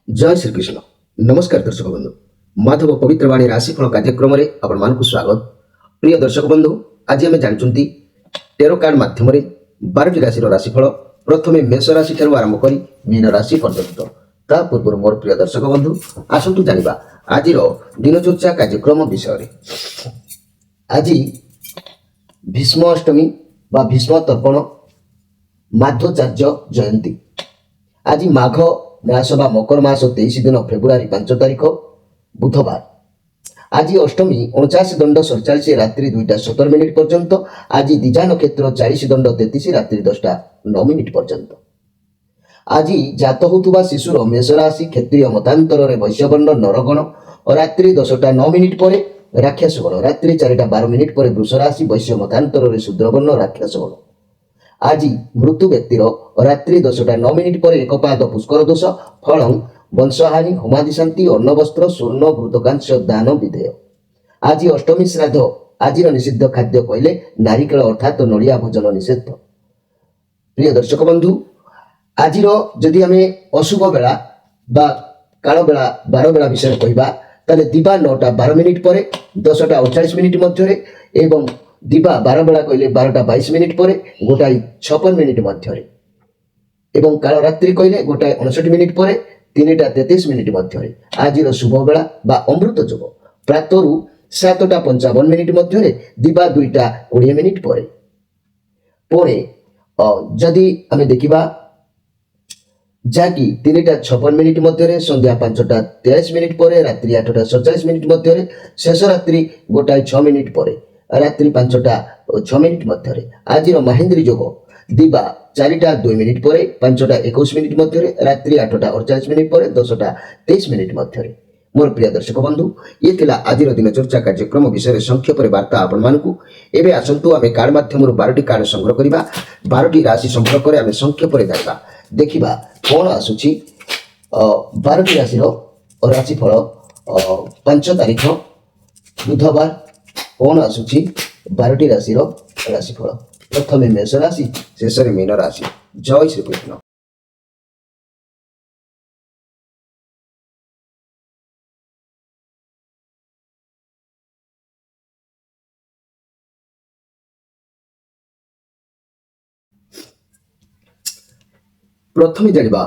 जय श्रीकृष्ण नमस्कार दर्शक बंधु माधव पवित्रवाणी राशिफल कार्यक्रम में आपण स्वागत। प्रिय दर्शक बंधु आज आम जानते टेरो कार्ड मध्यम 12टी राशि राशिफल प्रथम मेष राशि आरंभ कर मीन राशि पर्यंत ता पूर्व मोर प्रिय दर्शक बंधु आसतु जानिबा आज दिनचर्चा कार्यक्रम विषय। आज भीष्म अष्टमी बा भीष्म तर्पण माध्वाचार्य जयंती। आज माघ मास बा मकर मास 23 दिन फेब्रुआरी 5 तारिख बुधवार। आज अष्टमी 49 दंड 47 रात्रि 2टा 17 मिनिट पर्यंत। आज दिजा नक्षत्र 40 दंड 33 रात्रि 10टा 9 मिनिट पर्यंत। आज जात होतुबा शिशुर मेष राशि क्षत्रिय मतांतर रे वैश्यवर्ण नरगण रात्रि 10टा 9 मिनिट पर राक्षस गण रात्रि 4टा 12 मिनिट पर वृष राशि वैश्य मतांतर रे शूद्रवर्ण राक्षस गण। आज मृत्यु व्यक्तिर रात्रि 10टा 9 मिनिट पर एक पाद पुष्कर दोष फल वंशहानि होमादि शांति अन्न वस्त्र स्वर्ण घृतकांश दान विधेय। आज अष्टमी श्राद्ध। आज निषिद्ध खाद्य कहले नारिकेल अर्थात नड़िया भोजन निषेध। प्रिय दर्शक बंधु आज जदि आम अशुभ बेला बा काल बेला बार बेला विषय कहवा ताले दिवा 9टा 12 मिनिट पर 10टा 48 मिनिट मध्य एवं दिवा 12 बेला कहले 12टा 22 मिनिट पर गोटाई 56 मिनिट मध्य एवं काल रात्रि कहले गोटाई 59 मिनिट पर 3टा 33 मिनिट मध्य। आज शुभ बेला बा अमृत जोग प्रातरु 7टा 55 मिनिट मध्य दिवा 2टा 20 मिनिट पर पुणे जदि आम देखा जहाँकि 3टा 56 मिनिट मध्य संध्या 5टा 23 मिनिट पर रात्रि 8टा 47 मिनिट मध्य शेष रात्रि गोटाई 6 मिनिट पर रात्रि 5टा 6 मिनिट मध्य। आज महेंद्री जोग दिवा 4टा 2 मिनिट पर 5टा 21 मिनिट मध्य रात्रि 8टा 48 मिनिट पर 10टा 23 मिनिट मध्य। मोर प्रिय दर्शक बंधु ये थिला आज दिनचर्चा कार्यक्रम विषय संक्षेप वार्ता आपण मानकु। एबे आसंतु आमे कार्ड माध्यम 12टी कार्ड संग्रह करिबा 12टी राशि संपर्क रे आमे संक्षेप रे जाइबा देखिबा कोन आसुची 12टी राशि राशिफल 5 तारिख बुधवार कोन आसुची 12टी राशि राशिफल। प्रथम मेष राशि शेष मीन राशि। जय श्री कृष्ण। प्रथम जानिबा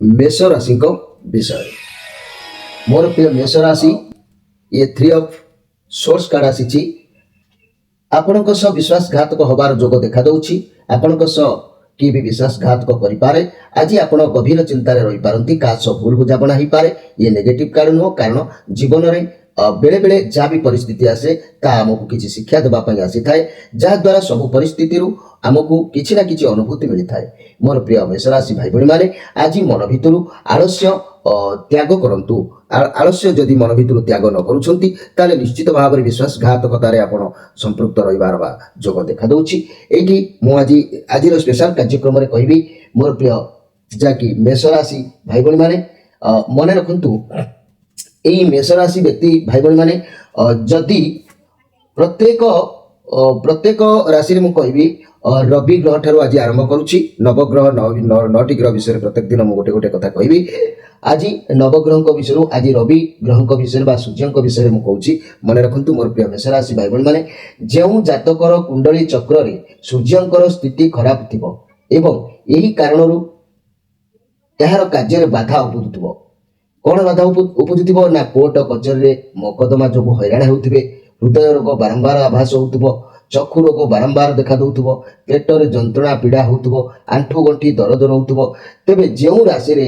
मेष राशि विषय। मोर प्रिय मेष राशि ये 3 ऑफ सोर्स कार्ड आसी आपणक सह विश्वासघातक हबार जोग देखा दउछि। आपणक सह कि भी विश्वासघातक करि पारे। आज आपण गभीर चिंता रे रहि पारंती का सब भूल बुझाबना ही पारे। ये नेगेटिव कार्ड नो कारण जीवन रे बेले बेले जहाँ भी परिस्थिति आसे ता आमको किसी शिक्षा देवा आसी थाए जहा द्वारा सब परिस्थिति आमको किसी ना किसी अनुभूति मिली थाए। मोर प्रिय मेष राशि भाई भणी माने आज मन भितर आलस्य त्याग करंतु। आलस्य जदि मन भितर त्याग न करूछंती ताले निश्चित भाव में विश्वासघातकतार आपण संपृक्त रहिबार बा जोग देखा दउछि। एठी मु आज स्पेशल कार्यक्रम रे कहबी मोर प्रिय जाकी मेष राशि भाई भणी माने मन रखंतु यही मेष राशि व्यक्ति भाई भाई माने जदि प्रत्येक राशि में कहबी रवि ग्रह ठारू आज आरंभ करुछि नवग्रह 9टी ग्रह विषय प्रत्येक दिन मुझे गोटे कथा कहबी। आज नवग्रह विषय आज रवि ग्रह विषय बा सूर्य विषय मुझे कहूँ मन रखु मोर प्रिय मेष राशि भाई भाई माने जो जातकर कुंडली चक्र रे सूर्यंकर स्थिति खराब थिबो एवं यही कारणरू यार कार्य बाधा उपजुथिबो। कौन बाधा उपजुथिबो ना कोर्ट कचेरी मकदमा जो हैराण होउथिबे हृदय रोग बारंबार आभास होउथिबो चक्षु रोग बारंबार देखा दउथिबो पेटर जंत्रणा पीड़ा होउथिबो आंठु गंठी दर्द रहउथिबो। तेबे जेउ राशि रे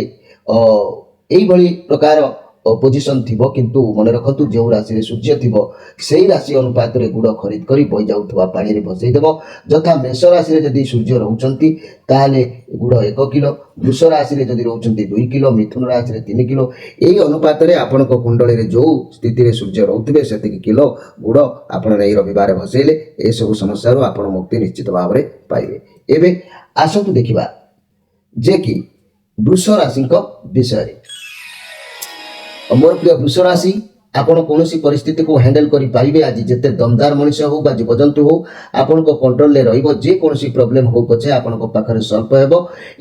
एई भली प्रकार पोजिशन थिबो किंतु मन रखंतु जेउ राशि रे सूर्य थिबो सेही राशि अनुपात रे गुड़ खरीद करी बहि जाउथबा पानी रे भसई देबो। जथा मेष राशि रे जदि सूर्य रहउचंती ताले गुड़ 1 किलो वृष राशि रे जदि रहउचंती 2 किलो मिथुन राशि रे 3 किलो एही अनुपात रे आपनक कुंडली रे जो स्थिति रे सूर्य रहउथिबे सेति किलो गुड़ आपण नै रविवार भसईले ए सब समस्या रो आपण मुक्ति निश्चित भाव रे पाइबे। एबे आसंतु देखिबा जे कि वृष राशि विषय। मोर प्रिय वृष राशि ଆପଣ କୌଣସି ପରିସ୍ଥିତିକୁ ହ୍ୟାଣ୍ଡେଲ କରିପାରିବେ। ଆଜି ଯେତେ ଦମଦାର ମଣିଷ ହଉ ବା ଜୀବଜନ୍ତୁ ହଉ ଆପଣଙ୍କ କଣ୍ଟ୍ରୋଲରେ ରହିବ। ଯେକୌଣସି ପ୍ରୋବ୍ଲେମ ହଉ ପଛେ ଆପଣଙ୍କ ପାଖରେ ସଲ୍ଭ ହେବ।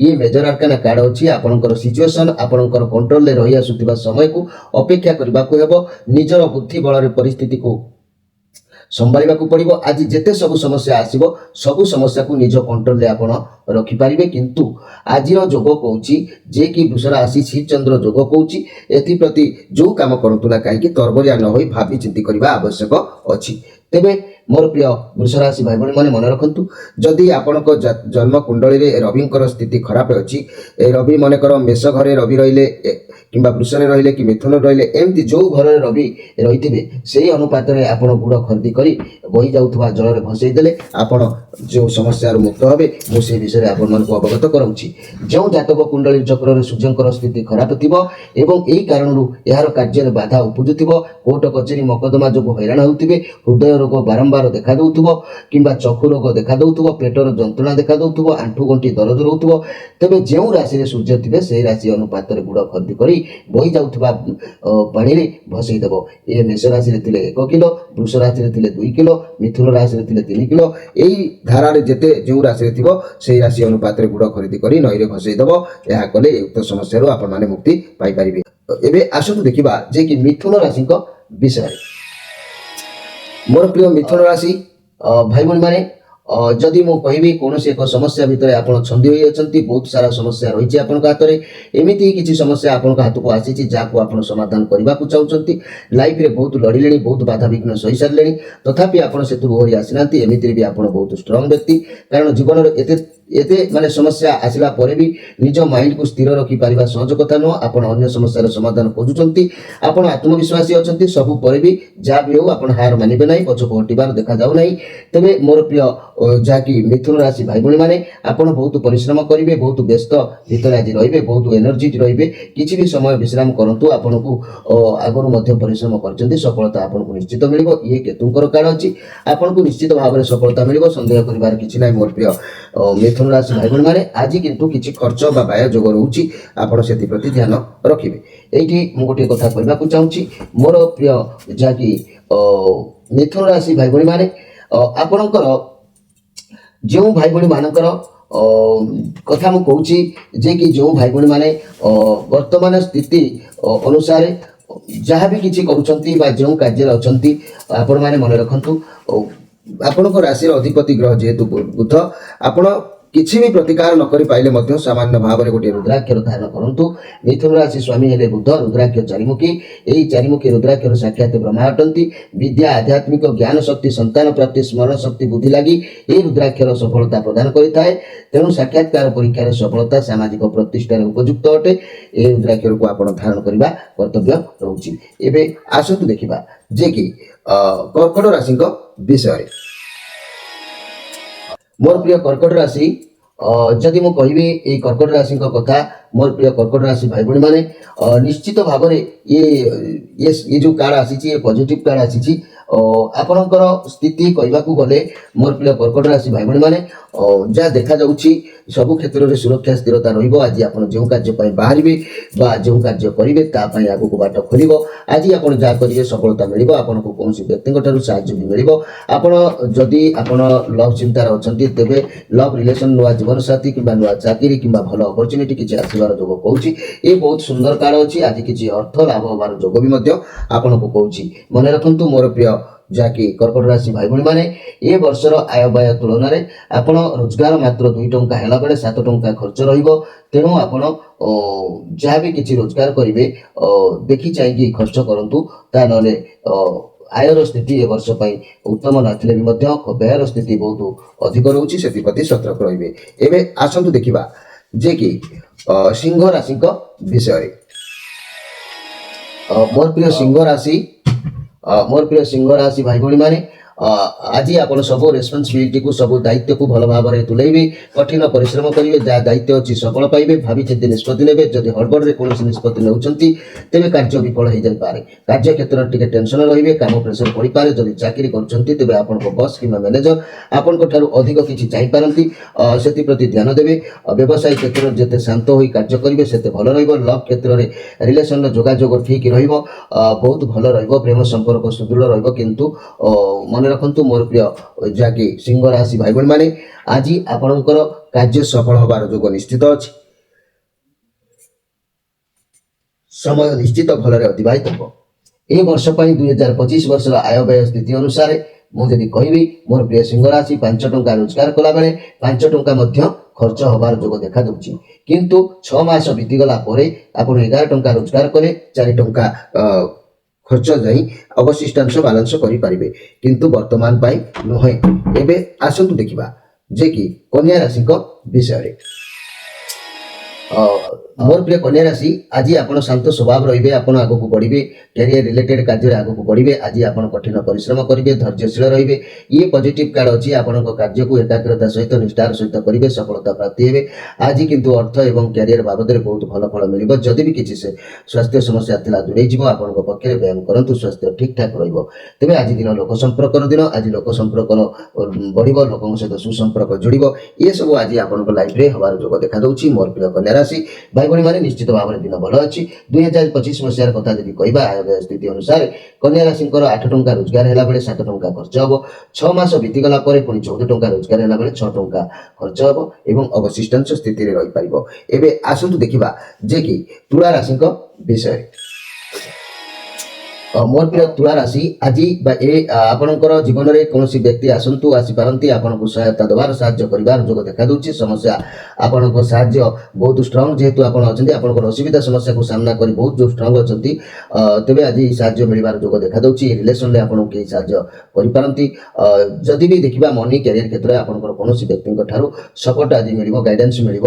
ଇଏ ମେଜର ଆର୍କାନା କାର୍ଡ ଅଛି। ଆପଣଙ୍କର ସିଚୁଏସନ ଆପଣଙ୍କର କଣ୍ଟ୍ରୋଲରେ ରହି ଆସୁଥିବା ସମୟକୁ ଅପେକ୍ଷା କରିବାକୁ ହେବ। ନିଜର ବୁଦ୍ଧି ବଳରେ ପରିସ୍ଥିତିକୁ ସମ୍ଭାଳିବାକୁ ପଡ଼ିବ। ଆଜି ଯେତେ ସବୁ ସମସ୍ୟା ଆସିବ ସବୁ ସମସ୍ୟାକୁ ନିଜ କଣ୍ଟ୍ରୋଲରେ ଆପଣ ରଖିପାରିବେ। କିନ୍ତୁ ଆଜିର ଯୋଗ କହୁଛି ଯେ କି ବୃଷ ରାଶି ଶିବ ଚନ୍ଦ୍ର ଯୋଗ କହୁଛି ଏଥିପ୍ରତି ଯେଉଁ କାମ କରନ୍ତୁ ନା କାହିଁକି ତରବରିଆ ନ ହୋଇ ଭାବି ଚିନ୍ତି କରିବା ଆବଶ୍ୟକ ଅଛି। ତେବେ ମୋର ପ୍ରିୟ ବୃଷ ରାଶି ଭାଇ ଭଉଣୀ ମାନେ ମନେ ରଖନ୍ତୁ, ଯଦି ଆପଣଙ୍କ ଜନ୍ମ କୁଣ୍ଡଳୀରେ ରବିଙ୍କର ସ୍ଥିତି ଖରାପ ଅଛି, ରବି ମନେକର ମେଷ ଘରେ ରବି ରହିଲେ କିମ୍ବା ବୃଷରେ ରହିଲେ କି ମିଥୁନ ରହିଲେ, ଏମିତି ଯେଉଁ ଘରରେ ରବି ରହିଥିବେ ସେହି ଅନୁପାତରେ ଆପଣ ଗୁଡ଼ ଖରିଦି କରି ବହି ଯାଉଥିବା ଜଳରେ ଭସେଇ ଦେଲେ ଆପଣ ଯେଉଁ ସମସ୍ୟାରୁ ମୁକ୍ତ ହେବେ। ମୁଁ ସେହି ବିଷୟରେ ଆପଣମାନଙ୍କୁ ଅବଗତ କରାଉଛି। ଯେଉଁ ଜାତକ କୁଣ୍ଡଳୀ ଚକ୍ରରେ ସୂର୍ଯ୍ୟଙ୍କର ସ୍ଥିତି ଖରାପ ଥିବ ଏବଂ ଏହି କାରଣରୁ ଏହାର କାର୍ଯ୍ୟରେ ବାଧା ଉପୁଜୁଥିବ, କୋର୍ଟ କଚେରୀ ମକଦ୍ଦମା ଯୋଗୁଁ ହଇରାଣ ହେଉଥିବେ, ହୃଦୟ ରୋଗ ବାରମ୍ବାର ଦେଖାଦେଉଥିବ କିମ୍ବା ଚକ୍ଷୁ ରୋଗ ଦେଖାଦେଉଥିବ, ପେଟର ଯନ୍ତ୍ରଣା ଦେଖାଦେଉଥିବ, ଆଣ୍ଠୁ ଗଣ୍ଠି ଦରଜ ରହୁଥିବ, ତେବେ ଯେଉଁ ରାଶିରେ ସୂର୍ଯ୍ୟ ଥିବେ ସେହି ରାଶି ଅନୁପାତରେ ଗୁଡ଼ ଖରିଦି କରି ବହି ଯାଉଥିବା ପାଣିରେ ଭସେଇ ଦେବ। ଏ ମେଷ ରାଶିରେ ଥିଲେ 1 କିଲୋ, ବୃଷ ରାଶିରେ ଥିଲେ 2 କିଲୋ, ମିଥୁନ ରାଶିରେ ଥିଲେ 3 କିଲୋ, ଏହି ଧାରାରେ ଯେତେ ଯେଉଁ ରାଶିରେ ଥିବ ସେହି ରାଶି ଅନୁପାତରେ ଗୁଡ଼ ଖରିଦି କରି ନଈରେ ଭସେଇ ଦେବ। ଏହା କଲେ ଉକ୍ତ ସମସ୍ୟାରୁ ଆପଣମାନେ ମୁକ୍ତି ପାଇପାରିବେ। ଏବେ ଆସନ୍ତୁ ଦେଖିବା ଯେ କି ମିଥୁନ ରାଶିଙ୍କ ବିଷୟରେ। ମୋର ପ୍ରିୟ ମିଥୁନ ରାଶି ଭାଇ ଭଉଣୀ ମାନେ, ଯଦି ମୁଁ କହିବି କୌଣସି ଏକ ସମସ୍ୟା ଭିତରେ ଆପଣ ଛନ୍ଦି ହୋଇ ଅଛନ୍ତି, ବହୁତ ସାରା ସମସ୍ୟା ରହିଛି ଆପଣଙ୍କ ହାତରେ, ଏମିତି କିଛି ସମସ୍ୟା ଆପଣଙ୍କ ହାତକୁ ଆସିଛି ଯାହାକୁ ଆପଣ ସମାଧାନ କରିବାକୁ ଚାହୁଁଛନ୍ତି। ଲାଇଫରେ ବହୁତ ଲଢ଼ିଲେଣି, ବହୁତ ବାଧାବିଘ୍ନ ସହିସାରିଲେଣି, ତଥାପି ଆପଣ ସେଥିରୁ ଓହରି ଆସିନାହାନ୍ତି। ଏମିତିରେ ବି ଆପଣ ବହୁତ ଷ୍ଟ୍ରଙ୍ଗ ବ୍ୟକ୍ତି, କାରଣ ଜୀବନରେ ଏତେ ମାନେ ସମସ୍ୟା ଆସିଲା ପରେ ବି ନିଜ ମାଇଣ୍ଡକୁ ସ୍ଥିର ରଖିପାରିବା ସହଜ କଥା ନୁହଁ। ଆପଣ ଅନ୍ୟ ସମସ୍ୟାର ସମାଧାନ ଖୋଜୁଛନ୍ତି, ଆପଣ ଆତ୍ମବିଶ୍ୱାସୀ ଅଛନ୍ତି। ସବୁ ପରେ ବି ଯାହା ବି ହେଉ ଆପଣ ହାର ମାନିବେ ନାହିଁ, ପଛକୁ ହଟିବାର ଦେଖାଯାଉ ନାହିଁ। ତେବେ ମୋର ପ୍ରିୟ ଯାହାକି ମିଥୁନ ରାଶି ଭାଇ ଭଉଣୀ ମାନେ, ଆପଣ ବହୁତ ପରିଶ୍ରମ କରିବେ, ବହୁତ ବ୍ୟସ୍ତ ଭିତରେ ଆଜି ରହିବେ, ବହୁତ ଏନର୍ଜି ରହିବେ। କିଛି ବି ସମୟ ବିଶ୍ରାମ କରନ୍ତୁ। ଆପଣଙ୍କୁ ଆଗରୁ ମଧ୍ୟ ପରିଶ୍ରମ କରିଛନ୍ତି, ସଫଳତା ଆପଣଙ୍କୁ ନିଶ୍ଚିତ ମିଳିବ। ଇଏ କେତୁଙ୍କର କାର୍ଡ ଅଛି, ଆପଣଙ୍କୁ ନିଶ୍ଚିତ ଭାବରେ ସଫଳତା ମିଳିବ, ସନ୍ଦେହ କରିବାର କିଛି ନାହିଁ। ମୋର ପ୍ରିୟ ମିଥୁନ ରାଶି ଭାଇ ଭଉଣୀ ମାନେ, ଆଜି କିନ୍ତୁ କିଛି ଖର୍ଚ୍ଚ ବା ବ୍ୟୟ ଯୋଗ ରହୁଛି, ଆପଣ ସେଥିପ୍ରତି ଧ୍ୟାନ ରଖିବେ। ଏଇଠି ମୁଁ ଗୋଟିଏ କଥା କହିବାକୁ ଚାହୁଁଛି, ମୋର ପ୍ରିୟ ଯାହାକି ମିଥୁନ ରାଶି ଭାଇ ଭଉଣୀ ମାନେ, ଆପଣଙ୍କର ଯେଉଁ ଭାଇ ଭଉଣୀ ମାନଙ୍କର କଥା ମୁଁ କହୁଛି ଯେ କି ଯେଉଁ ଭାଇ ଭଉଣୀ ମାନେ ବର୍ତ୍ତମାନ ସ୍ଥିତି ଅନୁସାରେ ଯାହା ବି କିଛି କରୁଛନ୍ତି ବା ଯେଉଁ କାର୍ଯ୍ୟରେ ଅଛନ୍ତି, ଆପଣମାନେ ମନେ ରଖନ୍ତୁ, ଆପଣଙ୍କ ରାଶିର ଅଧିପତି ଗ୍ରହ ଯେହେତୁ ବୁଧ, ଆପଣ କିଛି ବି ପ୍ରତିକାର ନ କରିପାରିଲେ ମଧ୍ୟ ସାମାନ୍ୟ ଭାବରେ ଗୋଟିଏ ରୁଦ୍ରାକ୍ଷର ଧାରଣ କରନ୍ତୁ। ମିଥୁନ ରାଶି ସ୍ୱାମୀ ହେଲେ ବୁଧ, ରୁଦ୍ରାକ୍ଷ ଚାରିମୁଖୀ। ଏହି ଚାରିମୁଖୀ ରୁଦ୍ରାକ୍ଷର ସାକ୍ଷାତ ବ୍ରହ୍ମା ଅଟନ୍ତି। ବିଦ୍ୟା, ଆଧ୍ୟାତ୍ମିକ ଜ୍ଞାନ ଶକ୍ତି, ସନ୍ତାନ ପ୍ରାପ୍ତି, ସ୍ମରଣ ଶକ୍ତି, ବୁଦ୍ଧି ଲାଗି ଏହି ରୁଦ୍ରାକ୍ଷର ସଫଳତା ପ୍ରଦାନ କରିଥାଏ। ତେଣୁ ସାକ୍ଷାତକାର ପରୀକ୍ଷାରେ ସଫଳତା ସାମାଜିକ ପ୍ରତିଷ୍ଠାରେ ଉପଯୁକ୍ତ ଅଟେ। ଏହି ରୁଦ୍ରାକ୍ଷରକୁ ଆପଣ ଧାରଣ କରିବା କର୍ତ୍ତବ୍ୟ ରହୁଛି। ଏବେ ଆସନ୍ତୁ ଦେଖିବା ଯେ କି କର୍କଟ ରାଶିଙ୍କ ବିଷୟରେ। ମୋର ପ୍ରିୟ କର୍କଟ ରାଶି, ଯଦି ମୁଁ କହିବି ଏଇ କର୍କଟ ରାଶିଙ୍କ କଥା, ମୋର ପ୍ରିୟ କର୍କଟ ରାଶି ଭାଇ ଭଉଣୀ ମାନେ, ନିଶ୍ଚିତ ଭାବରେ ଇଏ ଯେଉଁ କାର୍ଡ ଆସିଛି, ଏ ପଜିଟିଭ କାର୍ଡ ଆସିଛି। ଆପଣଙ୍କର ସ୍ଥିତି କହିବାକୁ ଗଲେ ମୋର ପ୍ରିୟ କର୍କଟ ରାଶି ଭାଇ ଭଉଣୀ ମାନେ, ଯାହା ଦେଖାଯାଉଛି ସବୁ କ୍ଷେତ୍ରରେ ସୁରକ୍ଷା ସ୍ଥିରତା ରହିବ। ଆଜି ଆପଣ ଯେଉଁ କାର୍ଯ୍ୟ ପାଇଁ ବାହାରିବେ ବା ଯେଉଁ କାର୍ଯ୍ୟ କରିବେ ତା ପାଇଁ ଆଗକୁ ବାଟ ଖୋଲିବ। ଆଜି ଆପଣ ଯାହା କରିବେ ସଫଳତା ମିଳିବ। ଆପଣଙ୍କୁ କୌଣସି ବ୍ୟକ୍ତିଙ୍କ ଠାରୁ ସାହାଯ୍ୟ ବି ମିଳିବ। ଆପଣ ଯଦି ଆପଣ ଲଭ୍ ଚିନ୍ତାରେ ଅଛନ୍ତି, ତେବେ ଲଭ୍ ରିଲେସନ୍, ନୂଆ ଜୀବନସାଥୀ କିମ୍ବା ନୂଆ ଚାକିରି କିମ୍ବା ଭଲ ଅପରଚ୍ୟୁନିଟି କିଛି ଆସିବାର ଯୋଗ କହୁଛି। ଏ ବହୁତ ସୁନ୍ଦର କାର୍ଡ ଅଛି। ଆଜି କିଛି ଅର୍ଥ ଲାଭ ହେବାର ଯୋଗ ବି ମଧ୍ୟ ଆପଣଙ୍କୁ କହୁଛି। ମନେ ରଖନ୍ତୁ ମୋର ପ୍ରିୟ ଯାହାକି କର୍କଟ ରାଶି ଭାଇ ଭଉଣୀ ମାନେ, ଏ ବର୍ଷର ଆୟ ବ୍ୟୟ ତୁଳନାରେ ଆପଣ ରୋଜଗାର ମାତ୍ର 2 ଟଙ୍କା ହେଲା ବେଳେ 7 ଟଙ୍କା ଖର୍ଚ୍ଚ ରହିବ। ତେଣୁ ଆପଣ ଯାହା ବି କିଛି ରୋଜଗାର କରିବେ ଦେଖି ଚାହିଁକି ଖର୍ଚ୍ଚ କରନ୍ତୁ। ତା ନହେଲେ ଆୟର ସ୍ଥିତି ଏ ବର୍ଷ ପାଇଁ ଉତ୍ତମ ନଥିଲେ ବି ମଧ୍ୟ ବ୍ୟୟର ସ୍ଥିତି ବହୁତ ଅଧିକ ରହୁଛି, ସେଥିପ୍ରତି ସତର୍କ ରହିବେ। ଏବେ ଆସନ୍ତୁ ଦେଖିବା ଯେ କି ସିଂହ ରାଶିଙ୍କ ବିଷୟରେ। ମୋର ପ୍ରିୟ ସିଂହ ରାଶି ଭାଇ ଭଉଣୀ ମାନେ, आज आप सब रेस्पन्सिबिलिटी को सब दायित्व को भल भाव में तुलेबे कठिन परिश्रम करेंगे जहाँ दायित्व अच्छी सफल पाइबे भावी चिंती निष्पत्ति नेबे जदि हड़बड़े कौन निष्पत्ति नौकरी तेज कार्य विफल हो जाए कार्य क्षेत्र में टेंशन रही काम प्रेसर पड़ पाए जब चाकरी कर आप बस कि मैनेजर आपंठ अधिक किसी चाहिए से प्रति ध्यान देवे व्यवसाय क्षेत्र में जिते शांत हो कार्य करेंगे से भल रव क्षेत्र में रिलेसन जोगाजोग ठीक बहुत भल रेम संपर्क सुदृढ़ रु मन रखु मोर प्रिय जहाँकि सिंह राशि भाई भाई मैंने आज आपणकर कार्य सफल होबार जोग निश्चित अच्छी समय निश्चित भलरे अतिबाहित हो ए वर्ष 2025 वर्ष आय व्यय स्थिति अनुसार मुझे कहबी मोर प्रिय सिंह राशि 5 टंका रोजगार कला बेले 5 टंका खर्च हबार जोग देखा दूची किंतु 6 मास बीतीगला आप 11 टंका रोजगार कले 4 टंका खर्च जाई अवशिष्टांश बालांस करें किंतु वर्तमान पाई नुहे एबे आसतु देखिबा जे कि कन्या राशि विषय मोर प्रिय कन्या राशि आज आप शांत स्वभाव रे आप आगक बढ़े कैरियर रिलेटेड कार्य आगक बढ़े आज आप कठिन परिश्रम करेंगे धैर्यशील रे ये पॉजिटिव कार्ड अच्छी आपण कार्य को एकाग्रता सहित निष्ठार सहित करेंगे सफलता प्राप्ति हे आज किंतु अर्थ एवं कैरियर बाबद में बहुत भल फल मिल जदि भी किसी से स्वास्थ्य समस्या था दूरे आपण पक्षे व्यायाम करूँ स्वास्थ्य ठीक ठाक रेबे आज दिन लोक संपर्क दिन आज लोक संपर्क बढ़ लोकों सहित सुसंपर्क जोड़ ये सब आज आप लाइफ में हबार जोग देखा दूसरी मोर प्रिय कन्या राशि भाई भाई मैंने निश्चित भाव में दिन भल अच्छी 2025 मसीहार कथा जब कह आय व्यय स्थिति अनुसार कन्या राशि 8 टंका रोजगार है बेले 7 टंका खर्च हम 6 मास बीतीगला पुणी 14 टंका रोजगार है बेले 6 टंका खर्च हम और अवशिष्टांश स्थिति में रही पार एवं आसतु देखा जे कि तुला राशि विषय मोर प्रिय तुला राशि आज आपणकर जीवन में कौन व्यक्ति आसतु आसीपारती आपको सहायता देवार साहाय्य कर जोग देखा दूसरी समस्या आपण साहाय्य बहुत स्ट्रंग जेहेतु आपंकर असुविधा समस्या को सामना कर बहुत जो स्ट्रंग अच्छा तेज आज साहाय्य मिलबार जोग देखा दूसरी रिलेसन में आपको कई साहाय्य करपारती जदि भी देखा मनी कैरियर क्षेत्र में आपंकर कौन व्यक्ति सपोर्ट आज मिल गाइडेंस मिल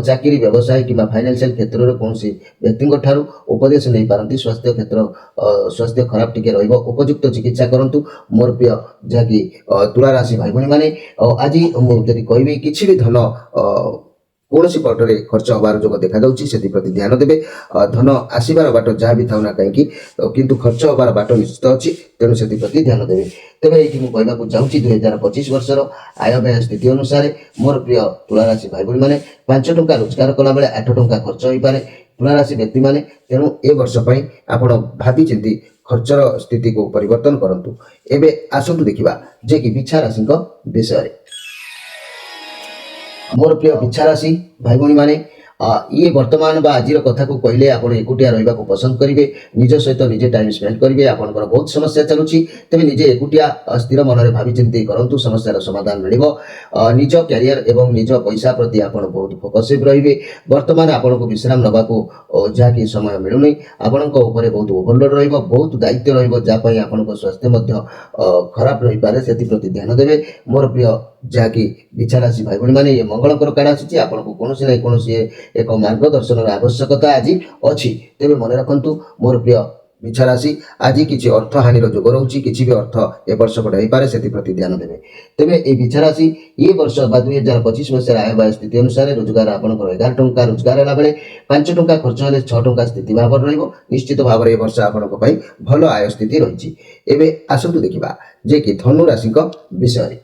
चाकरी व्यवसाय कि फाइनेंशियल क्षेत्र में कौन व्यक्ति उपदेश नहीं पारती स्वास्थ्य क्षेत्र स्वास्थ्य खराब टिके रहिबो उपयुक्त चिकित्सा करंतु मोर प्रिय जहाँकि तुला राशि भाई भाई माने आज जदि कहबी किछि भी धन कौन पटरे खर्च हबार जोग देखा से प्रति ध्यान देवे धन आसबार बाट जहाँ भी था ना कहीं किंतु खर्च हबार बाट निश्चित अच्छी तेणु से प्रति ध्यान देवे तेरे ये कहना चाहूँगी 2025 वर्षर आय व्यय स्थिति अनुसार मोर प्रिय तुला राशि भाई भाई मैंने 5 टंका रोजगार कला बेले 8 टंका खर्च हो पाए तुला राशि व्यक्ति मैंने तेणु ए वर्ष आप भावी चिंती खर्चर स्थिति को परिवर्तन करंतु एबे आसतु देखिबा जे कि बिछा राशि विषय मोर प्रिय बिछा राशि भाई भाई माने ये वर्तमान बा आज कथा को कहले आप एकुटिया रहा पसंद करेंगे निज सहित निजे टाइम स्पेंड करेंगे आपंकर बहुत समस्या चलुची तेज निजे एकुटिया स्थिर मन में भावी चिंती करूँ समस्यार समाधान मिल निज कैरियर एवं निज पैसा प्रति आप बहुत फोकसिव रे वर्तमान आपको विश्राम नवाक जहाँकि समय मिलूनी आपण बहुत ओभरलोड बहुत दायित्व रहा आपको स्वास्थ्य खराब रही पारे से प्रति ध्यान देवे मोर प्रिय जहाँकि बिछा राशि भाई भाई मैंने ये मंगलकर कार्ड आसी आपको कौन ना कौन एक मार्गदर्शन आवश्यकता आज अच्छी तेरे मन रखु मोर प्रिय बिछा राशि आज किसी अर्थ हानि जोग रोचे किसी भी अर्थ ए वर्ष बढ़ पारे से प्रति ध्यान देवे तेरे ये बिछा राशि ये वर्ष 2025 मसीह आय व्यय स्थिति अनुसार रोजगार आपंकर 11 टंका रोजगार है बेले 5 टंका खर्च हेल्ले 6 टंका स्थिति भाव निश्चित भाव में वर्ष आपण भल आय स्थिति रही एवं आसतु देखा जे कि धनु राशि विषय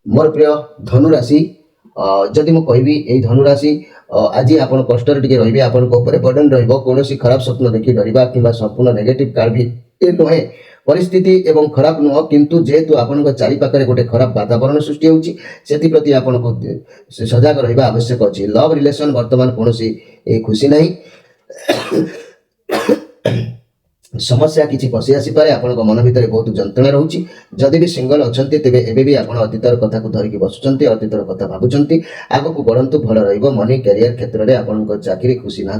मोर प्रिय धनु राशि जदि मु कहबी ए धनु राशि आज आप कष्ट टे रही आपंकर बर्डन कौन खराब स्वप्न देखी डरवा कि संपूर्ण नेगेटिव कार्ड भी ये नुहे परिस्थिति एवं खराब नुह किंतु जेहेतु आपण चारिपाखे गोटे खराब वातावरण सृष्टि होती से प्रति आपको सजग रहा आवश्यक अच्छी लव रिलेसन वर्तमान कौन खुशी नहीं समस्या किसी पशि आसीपे आप मन भितर बहुत जंत्रणा रोचे जदि भी सिंगल अच्छा तेज एवं आप अतीतर कथा को धरिकी बसुंट अतीतर कथा भावुंट आगक बढ़ंतु भल रनी कैरियर क्षेत्र में आप चाकरी खुशी ना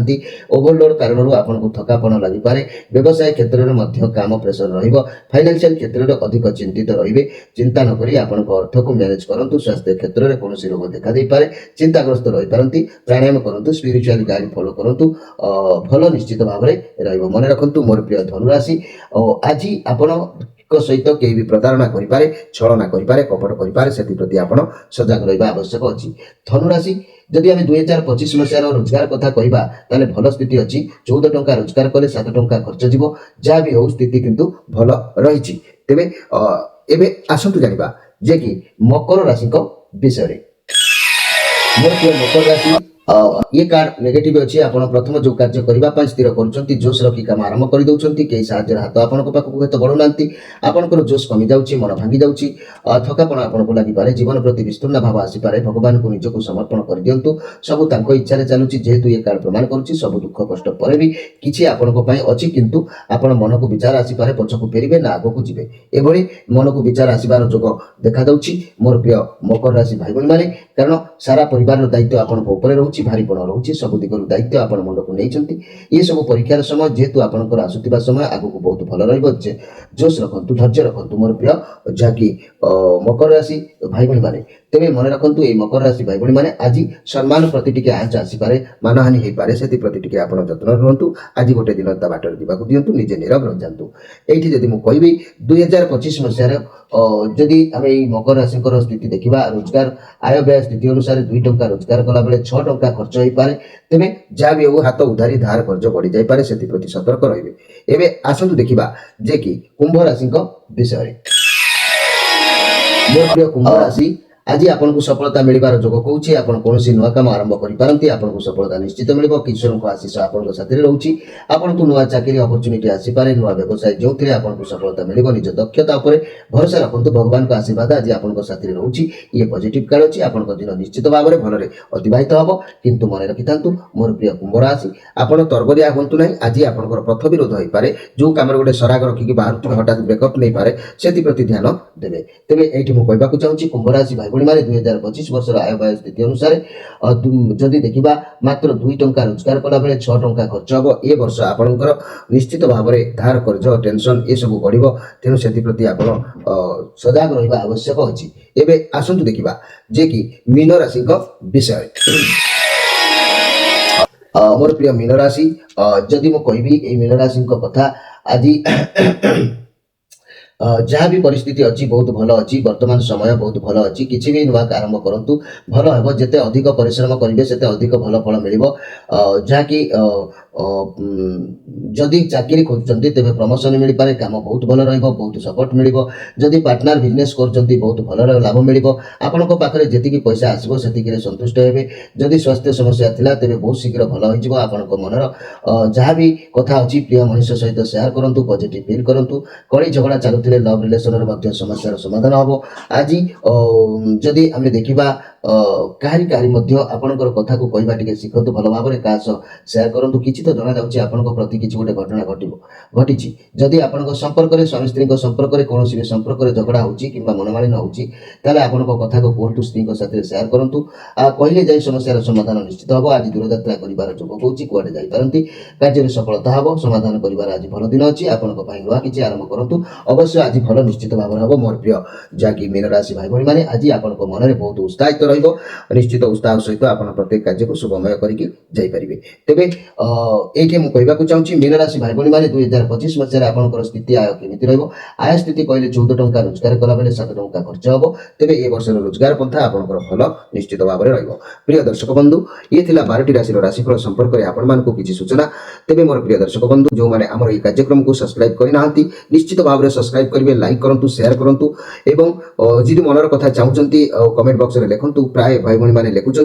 ओभरलोड कारण आपको थकापन लगिपे व्यवसाय क्षेत्र में काम प्रेसर फाइनेंशियल क्षेत्र में अधिक चिंतित रे चिंता नक अर्थ को मैनेज करूँ स्वास्थ्य क्षेत्र में कौन रोग देखा दे पारे चिंताग्रस्त रही पारती प्राणायाम करूँ स्पिरिचुअल गाइड फॉलो करूँ भल निश्चित भाव में मन रखु मोर प्रिय धनुराशि आज आपण सहित कहीं भी प्रतारणा करें छलना करें कपट करें से प्रति आप सजग रहा आवश्यक अच्छी धनुराशि जदि आम 2025 मसीहार रोजगार कथा कहवा ताले भल स्थिति अच्छी 14 टंका रोजगार कले 7 टंका खर्च जीव जहाँ भी हो स्थिति किंतु भल रही तेरे एवं आसतु जाना जे कि मकर राशि विषय मोर प्रिय मकर राशि ये कार्ड नेगेटिव अच्छी आप प्रथम जो कार्य करने स्थिर कर जोश रखी काम आरंभ कर दौरान कई साहाଯ୍य हाथ आपण पाखक तो बढ़ुना आपंकर जोश कमी जाऊँगी मन भांगी जाऊँगी थकापण आपको लगिपे जीवन प्रति विस्तृर्ण भाव आसीपे भगवान को निजक समर्पण कर दिंतु सब इच्छा चलुची जेहेतु ये कार्ड प्रमाण करुच्ची सब दुख कष्ट पर भी किसी आपण अच्छी किंतु आपण मन को विचार आसीपे पछकू फेरबे ना आग को जीवे एभली मन को विचार आसबार जोग देखा दौची मोर प्रिय मकर राशि भाई भाई मैंने कारण सारा परिवार दायित्व आपण रोचे भारीपण रोचे सब दिगरू दायित्व आप मुंड को नहीं ये सब परीक्षार समय जेहेतु आपंकर आसुवा समय आगक बहुत भल रही जोश रखु धैर्य रखु मोर प्रिय जहाँकि मकर राशि भाई भाई मैंने तेरे मन रखु ये मकर राशि भाई भाई मैंने आज सम्मान प्रति टी आँच आसीपे मानहानि हो पाए से प्रति आप जत्न रुहतु आज गोटे दिन ता बाटर दिवाक दिंतु निजे नीरव रही जातु ये जदि मुझे कहि 2025 मसीहार जदि आम मकर राशि स्थिति देखा रोजगार आय व्यय स्थिति अनुसार 2 टंका रोजगार कला बेले 6 टंका खर्च हो पाए तेरे जहाँ भी हो हाथ उधारी धार कर्ज बढ़ी जापे से प्रति सतर्क रे एवं आसतु देखा जे कि कुंभ राशि विषय मोर प्रिय कुंभ राशि आज आपको सफलता मिलबार जोग कौची आप कौन नुआ कम आरंभ करें आपको सफलता निश्चित मिल ईश्वर को आशीष आपन साथी रोचे आपको नुआ चाकरी अपरच्युनिटी आसीपे नुआ व्यवसाय जो थे आपको सफलता मिल निज दक्षता उपर भरोसा रखु भगवान का आशीर्वाद आज आपको साथी रोचे ये पॉजिटिव कार्ड अच्छी आप दिन निश्चित भाव में भल अतिबाहित हम किंतु मन रखि था मोर प्रिय कुंभ राशि आप तरबरिया हूँ ना आज आप पथ विरोध हो पाए जो कम गोटे सराग रखिक बाहर हठात ब्रेकअप नहीं पारे से प्रति ध्यान देवे तेरे ये मुझे कहवाक चाहूँगी कुंभ राशि भाई भाई 2025 वर्ष आय व्यय स्थिति अनुसार जदि देखा मात्र 2 टंका रोजगार कला बेले 6 टंका खर्च हम ए वर्ष आपंकर निश्चित भाव में धार कर्ज टेंशन ये सब बढ़ तेणु से प्रति आप सजग रहा आवश्यक अच्छी एवं आसतु देखा जे कि मीन राशि विषय मोर प्रिय मीन राशि जदि मुझे कहबी मीन राशि कथा आज जहाँ भी परिस्थिति अच्छी बहुत भल अच्छी वर्तमान समय बहुत भल अच्छी किसी भी नुआ आरंभ करूँ भल हम जिते अधिक परिश्रम करेंगे से अधिक भल फल मिल जहाँकि जदि चाकरी खोजुंट तेज प्रमोशन मिल पाए कम बहुत भल बहुत सपोर्ट मिल जदि पार्टनर बिजनेस कर बहुत भल लाभ मिल आपण पाखे जी पैसा आसो से संतुष्ट हे जदि स्वास्थ्य समस्या थिला तेज बहुत शीघ्र भल हो आपण मनर जहाँ भी कथा अच्छी प्रिय मनीष सहित सेयार करूँ पॉजिटिव फील करूँ कड़ी झगड़ा चलुते लव रिलेशन समस्या समाधान हम आज जदि आम देखा कहारी कहारी आपणकर कथा को कहवा टे शिखतु भल भाव में क्या सेयार करूँ कि तो जना जाऊँगी आपण प्रति किसी गोटे घटना घटी जदि आपण संपर्क में स्वामी स्त्री संपर्क में कौन भी संपर्क में झगड़ा हो मनमालिन होते आपण कथा को कहतु स्त्री साथ सेयार करूँ कहले जाए समस्या समाधान निश्चित हम आज दूरयात्रा कर जोग कौच कुआडे जापारती कार्य सफलता हम समाधान कर आज भल दिन अच्छी आपण नुआ किसी आरंभ करूँ अवश्य आज भल निश्चित भाव में हम मोर प्रिय जहाँकि मीन राशि भाई भाई मैंने आज आप मन में बहुत उत्साहित निश्चित उत्साह सहित आप प्रत्येक कार्य को शुभमय करके तेरे ये मुझे कहवाक चाहूँगी मीन राशि भाई भाई मैंने 2025 मसीह आपंकर स्थिति आय केमी आय स्थिति कहले 14 टंका रोजगार कला बेले 7 टंका खर्च हम तेरे ये वर्ष रोजगार पंथा आपंकर भल निश्चित भाव में प्रिय दर्शक बंधु ये 12टी राशि राशिफल संपर्क में आपण मानक किसी सूचना तेरे मोर प्रिय दर्शक बंधु जो मैंने आम ये कार्यक्रम को सब्सक्राइब करना निश्चित भाव में सब्सक्राइब करेंगे लाइक करूँ शेयर करूँ और जी मनर कथा चाहते कमेंट बॉक्स में लिखुँ प्राय भाई भाई मैंने लिखुंट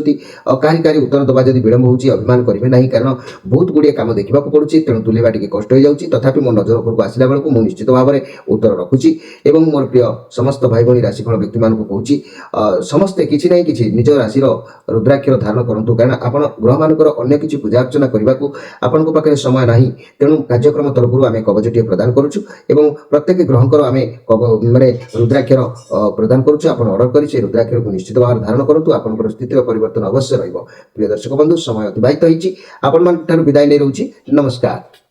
कहीं कहीं उत्तर दबा जब विलम्ब हो अभिमान करेंगे ना कारण बहुत गुड़िया कम देखा पड़ुଛି तेणु तुलेबा टी कष्ट हो जाऊँगी तथापि मो नजर उपरको आसला बेलू मुझे निश्चित भाव में उत्तर रखुची एवं मोर प्रिय समस्त भाई भाई राशिफल व्यक्ति मानक कहूँ समस्ते किसी ना कि निज राशि रुद्राक्षर धारण करूँ कारण आप ग्रह मानकर अन्य किसी पूजा अर्चना करने को आपण पाखे समय ना तेणु कार्यक्रम तरफ आम कवचटी प्रदान करुँ एवं प्रत्येक ग्रहकर आम माने रुद्राक्षर प्रदान करुँ आप अर्डर कर रुद्राक्षर को निश्चित भाव धारण करूँ आपंकर स्थिति परिवर्तन अवश्य रहिबो प्रिय दर्शक बंधु समय अतिबाहित होइछि आपण मान विदाय नहीं रोची नमस्कार।